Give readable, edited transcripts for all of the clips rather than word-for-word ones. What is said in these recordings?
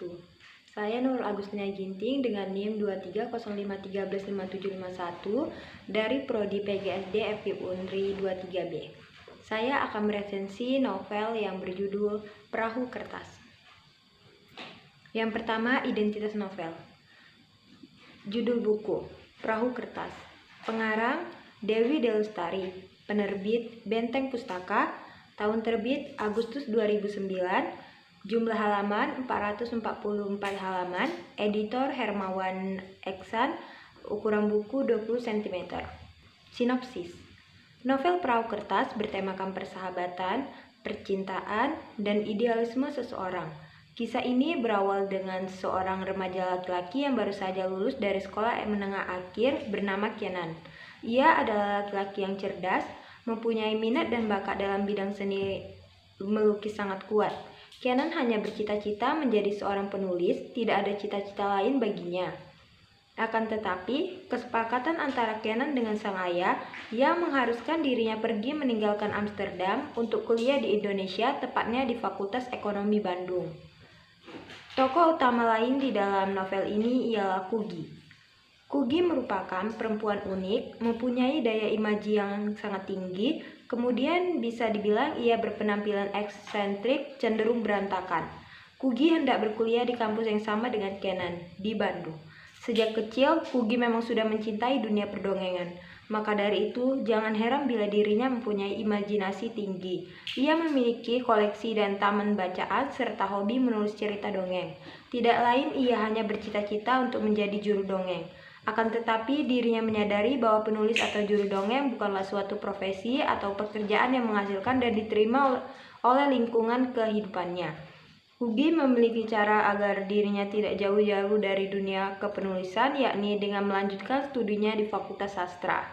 wabarakatuh. Saya Nurul Agustina Ginting dengan NIM 2305135751 dari Prodi PGSD FKIP Unri 23B. Saya akan meresensi novel yang berjudul Perahu Kertas. Yang pertama, identitas novel. Judul buku, Perahu Kertas. Pengarang, Dewi Delustari. Penerbit, Benteng Pustaka. Tahun terbit, Agustus 2009. Jumlah halaman, 444 halaman. Editor, Hermawan Eksan. Ukuran buku, 20 cm. Sinopsis. Novel Perahu Kertas bertemakan persahabatan, percintaan, dan idealisme seseorang. Kisah ini berawal dengan seorang remaja laki-laki yang baru saja lulus dari sekolah menengah akhir bernama Kenan. Ia adalah laki-laki yang cerdas, mempunyai minat dan bakat dalam bidang seni melukis sangat kuat. Kenan hanya bercita-cita menjadi seorang penulis, tidak ada cita-cita lain baginya. Akan tetapi, kesepakatan antara Kenan dengan sang ayah yang mengharuskan dirinya pergi meninggalkan Amsterdam untuk kuliah di Indonesia, tepatnya di Fakultas Ekonomi Bandung. Tokoh utama lain di dalam novel ini ialah Kugy. Kugy merupakan perempuan unik, mempunyai daya imaji yang sangat tinggi, kemudian bisa dibilang ia berpenampilan eksentrik, cenderung berantakan. Kugy hendak berkuliah di kampus yang sama dengan Kenan, di Bandung. Sejak kecil, Kugy memang sudah mencintai dunia perdongengan. Maka dari itu, jangan heran bila dirinya mempunyai imajinasi tinggi. Ia memiliki koleksi dan taman bacaan serta hobi menulis cerita dongeng. Tidak lain, ia hanya bercita-cita untuk menjadi juru dongeng. Akan tetapi, dirinya menyadari bahwa penulis atau juru dongeng bukanlah suatu profesi atau pekerjaan yang menghasilkan dan diterima oleh lingkungan kehidupannya. Kugy memiliki cara agar dirinya tidak jauh-jauh dari dunia kepenulisan, yakni dengan melanjutkan studinya di Fakultas Sastra.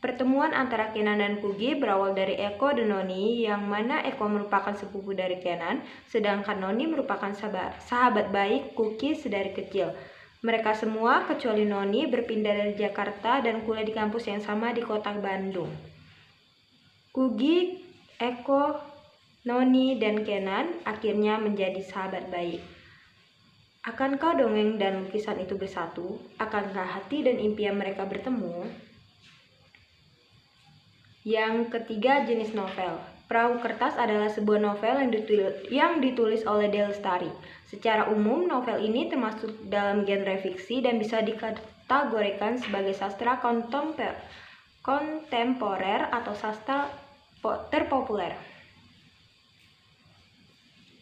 Pertemuan antara Kenan dan Kugy berawal dari Eko dan Noni, yang mana Eko merupakan sepupu dari Kenan, sedangkan Noni merupakan sahabat baik Kugy sedari kecil. Mereka semua, kecuali Noni, berpindah dari Jakarta dan kuliah di kampus yang sama di kota Bandung. Kugy, Eko, Noni, dan Kenan akhirnya menjadi sahabat baik. Akankah dongeng dan lukisan itu bersatu? Akankah hati dan impian mereka bertemu? Yang ketiga, jenis novel. Perahu Kertas adalah sebuah novel yang ditulis oleh Delustari. Secara umum, novel ini termasuk dalam genre fiksi dan bisa dikategorikan sebagai sastra kontemporer atau sastra terpopuler.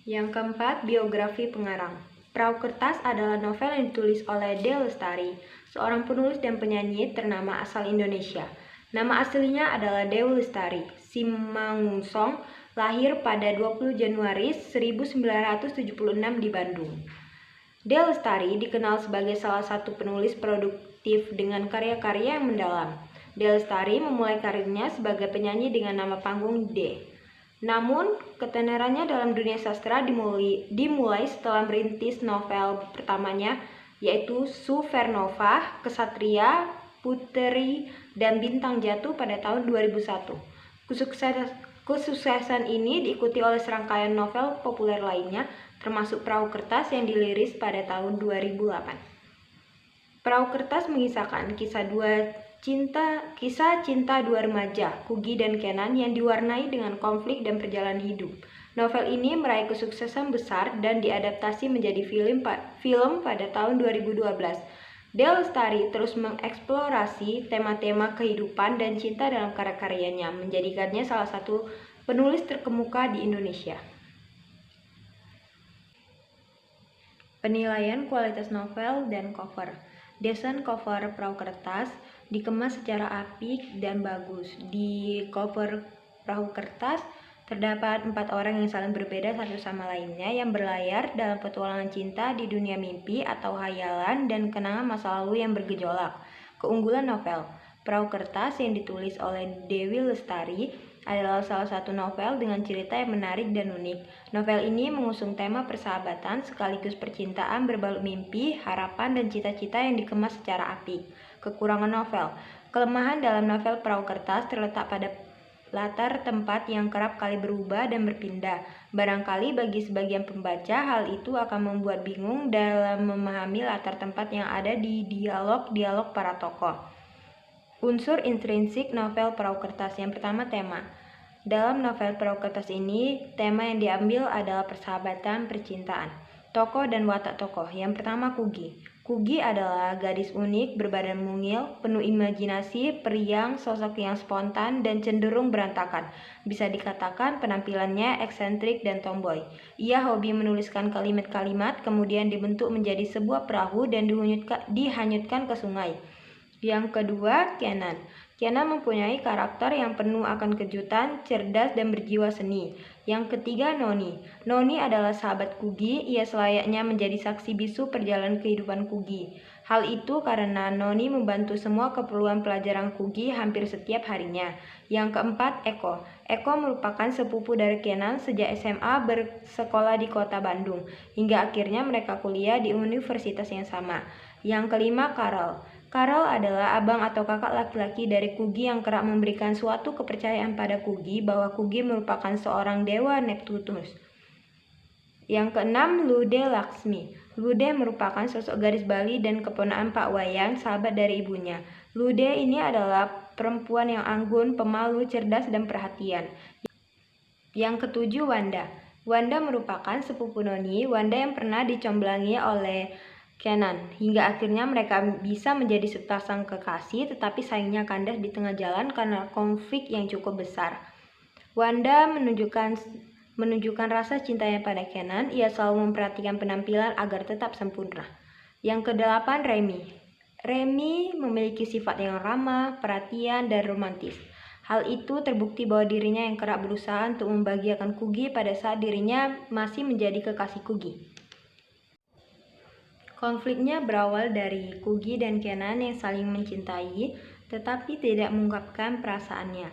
Yang keempat, biografi pengarang. Perahu Kertas adalah novel yang ditulis oleh Delustari, seorang penulis dan penyanyi ternama asal Indonesia. Nama aslinya adalah Dewi Lestari Simangunsong, lahir pada 20 Januari 1976 di Bandung. Dewi Lestari dikenal sebagai salah satu penulis produktif dengan karya-karya yang mendalam. Dewi Lestari memulai karirnya sebagai penyanyi dengan nama panggung D. Namun, ketenarannya dalam dunia sastra dimulai setelah merintis novel pertamanya, yaitu Supernova, Kesatria, Puteri, dan Bintang Jatuh pada tahun 2001. Kesuksesan ini diikuti oleh serangkaian novel populer lainnya, termasuk Perahu Kertas yang dirilis pada tahun 2008. Perahu Kertas mengisahkan kisah cinta dua remaja, Kugy dan Kenan, yang diwarnai dengan konflik dan perjalanan hidup. Novel ini meraih kesuksesan besar dan diadaptasi menjadi film pada tahun 2012. Delustari terus mengeksplorasi tema-tema kehidupan dan cinta dalam karya-karyanya, menjadikannya salah satu penulis terkemuka di Indonesia. Penilaian kualitas novel dan cover. Desain cover Perahu Kertas dikemas secara apik dan bagus. Di cover Perahu Kertas terdapat 4 orang yang saling berbeda satu sama lainnya yang berlayar dalam petualangan cinta di dunia mimpi atau hayalan dan kenangan masa lalu yang bergejolak. Keunggulan novel Perahu Kertas yang ditulis oleh Dewi Lestari adalah salah satu novel dengan cerita yang menarik dan unik. Novel ini mengusung tema persahabatan sekaligus percintaan berbalut mimpi, harapan, dan cita-cita yang dikemas secara apik. Kekurangan novel. Kelemahan dalam novel Perahu Kertas terletak pada latar tempat yang kerap kali berubah dan berpindah. Barangkali bagi sebagian pembaca, hal itu akan membuat bingung dalam memahami latar tempat yang ada di dialog-dialog para tokoh. Unsur intrinsik novel Perahu Kertas. Yang pertama, tema. Dalam novel Perahu Kertas ini, tema yang diambil adalah persahabatan, percintaan. Tokoh dan watak tokoh. Yang pertama, Kugi. Kugi adalah gadis unik, berbadan mungil, penuh imajinasi, periang, sosok yang spontan, dan cenderung berantakan. Bisa dikatakan penampilannya eksentrik dan tomboy. Ia hobi menuliskan kalimat-kalimat, kemudian dibentuk menjadi sebuah perahu dan dihanyutkan ke sungai. Yang kedua, Kenan. Kenan mempunyai karakter yang penuh akan kejutan, cerdas, dan berjiwa seni. Yang ketiga, Noni. Noni adalah sahabat Kugi. Ia selayaknya menjadi saksi bisu perjalanan kehidupan Kugi. Hal itu karena Noni membantu semua keperluan pelajaran Kugi hampir setiap harinya. Yang keempat, Eko. Eko merupakan sepupu dari Kenan sejak SMA bersekolah di kota Bandung, hingga akhirnya mereka kuliah di universitas yang sama. Yang kelima, Karel. Karel adalah abang atau kakak laki-laki dari Kugi yang kerap memberikan suatu kepercayaan pada Kugi bahwa Kugi merupakan seorang dewa Neptunus. Yang keenam, Lude Laksmi. Lude merupakan sosok gadis Bali dan keponakan Pak Wayan, sahabat dari ibunya. Lude ini adalah perempuan yang anggun, pemalu, cerdas, dan perhatian. Yang ketujuh, Wanda. Wanda merupakan sepupu Noni. Wanda yang pernah dicomblangi oleh Kenan, hingga akhirnya mereka bisa menjadi sepasang kekasih, tetapi sayangnya kandas di tengah jalan karena konflik yang cukup besar. Wanda menunjukkan rasa cintanya pada Kenan. Ia selalu memperhatikan penampilan agar tetap sempurna. Yang kedelapan, Remy. Remy memiliki sifat yang ramah, perhatian, dan romantis. Hal itu terbukti bahwa dirinya yang kerap berusaha untuk membahagiakan Kugi pada saat dirinya masih menjadi kekasih Kugi. Konfliknya berawal dari Kugi dan Kenan yang saling mencintai, tetapi tidak mengungkapkan perasaannya.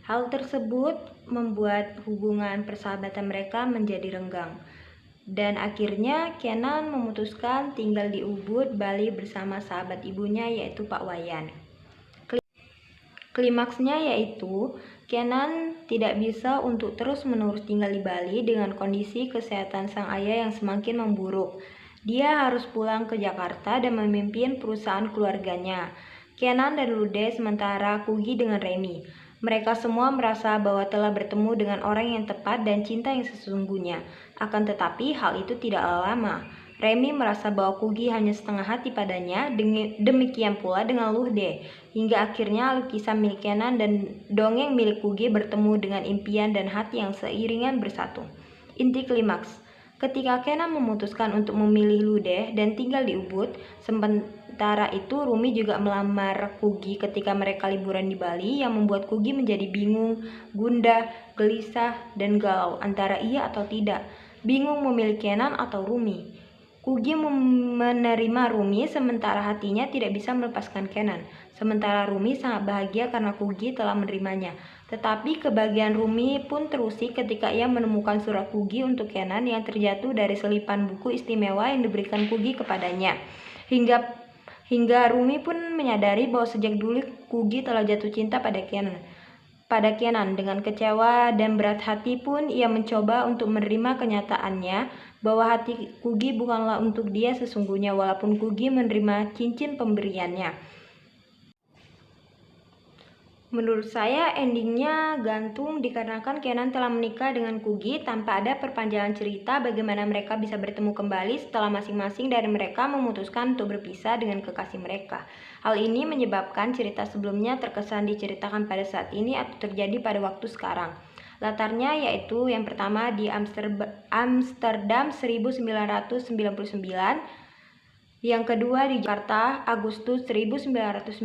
Hal tersebut membuat hubungan persahabatan mereka menjadi renggang. Dan akhirnya Kenan memutuskan tinggal di Ubud, Bali bersama sahabat ibunya yaitu Pak Wayan. Klimaksnya yaitu Kenan tidak bisa untuk terus-menerus tinggal di Bali dengan kondisi kesehatan sang ayah yang semakin memburuk. Dia harus pulang ke Jakarta dan memimpin perusahaan keluarganya. Kenan dan Lude sementara Kugi dengan Remy. Mereka semua merasa bahwa telah bertemu dengan orang yang tepat dan cinta yang sesungguhnya. Akan tetapi hal itu tidaklah lama. Remy merasa bahwa Kugi hanya setengah hati padanya, demikian pula dengan Lude. Hingga akhirnya lukisan milik Kenan dan dongeng milik Kugi bertemu dengan impian dan hati yang seiringan bersatu. Inti klimaks. Ketika Kenan memutuskan untuk memilih Lude dan tinggal di Ubud, sementara itu Rumi juga melamar Kugi ketika mereka liburan di Bali, yang membuat Kugi menjadi bingung, gundah, gelisah, dan galau antara iya atau tidak. Bingung memilih Kenan atau Rumi. Kugi menerima Rumi sementara hatinya tidak bisa melepaskan Kenan. Sementara Rumi sangat bahagia karena Kugi telah menerimanya. Tetapi kebahagiaan Rumi pun terusik ketika ia menemukan surat Kugi untuk Kenan yang terjatuh dari selipan buku istimewa yang diberikan Kugi kepadanya. Hingga Rumi pun menyadari bahwa sejak dulu Kugi telah jatuh cinta pada Kenan. Dengan kecewa dan berat hati pun ia mencoba untuk menerima kenyataannya bahwa hati Kugi bukanlah untuk dia sesungguhnya, walaupun Kugi menerima cincin pemberiannya. Menurut saya endingnya gantung dikarenakan Kenan telah menikah dengan Kugi tanpa ada perpanjangan cerita bagaimana mereka bisa bertemu kembali setelah masing-masing dari mereka memutuskan untuk berpisah dengan kekasih mereka. Hal ini menyebabkan cerita sebelumnya terkesan diceritakan pada saat ini atau terjadi pada waktu sekarang. Latarnya yaitu yang pertama di Amsterdam 1999, yang kedua di Jakarta Agustus 1999,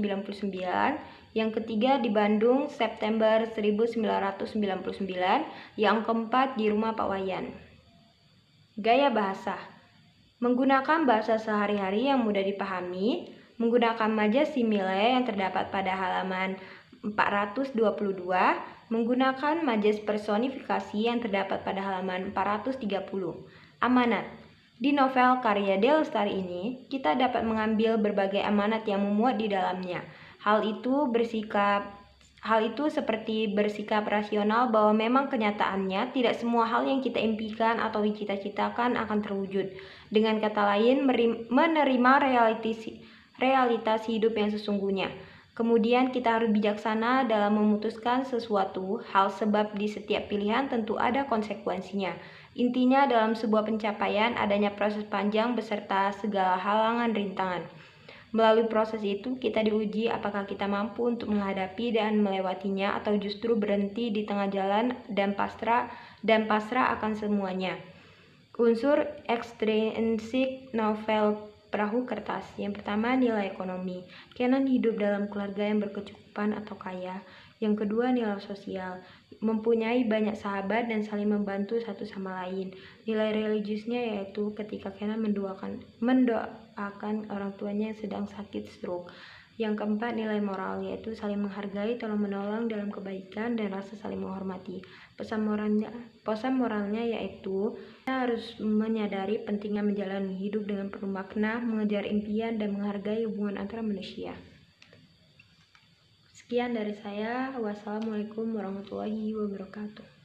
yang ketiga di Bandung September 1999, yang keempat di rumah Pak Wayan. Gaya bahasa. Menggunakan bahasa sehari-hari yang mudah dipahami, menggunakan majas simile yang terdapat pada halaman 422, menggunakan majas personifikasi yang terdapat pada halaman 430. Amanat. Di novel karya D. Lestari ini, kita dapat mengambil berbagai amanat yang memuat di dalamnya. Hal itu bersikap Hal itu seperti bersikap rasional bahwa memang kenyataannya tidak semua hal yang kita impikan atau cita-citakan akan terwujud. Dengan kata lain, menerima realitas hidup yang sesungguhnya. Kemudian kita harus bijaksana dalam memutuskan sesuatu hal sebab di setiap pilihan tentu ada konsekuensinya. Intinya dalam sebuah pencapaian adanya proses panjang beserta segala halangan rintangan. Melalui proses itu, kita diuji apakah kita mampu untuk menghadapi dan melewatinya atau justru berhenti di tengah jalan dan pasrah akan semuanya. Unsur ekstrinsik novel Perahu Kertas. Yang pertama, nilai ekonomi. Kenan hidup dalam keluarga yang berkecukupan atau kaya. Yang kedua, nilai sosial. Mempunyai banyak sahabat dan saling membantu satu sama lain. Nilai religiusnya yaitu ketika Kenan mendoakan orang tuanya yang sedang sakit stroke. Yang keempat, nilai moral, yaitu saling menghargai, tolong menolong dalam kebaikan, dan rasa saling menghormati. Pesan moralnya yaitu kita harus menyadari pentingnya menjalani hidup dengan penuh makna, mengejar impian, dan menghargai hubungan antara manusia. Sekian dari saya. Wassalamualaikum warahmatullahi wabarakatuh.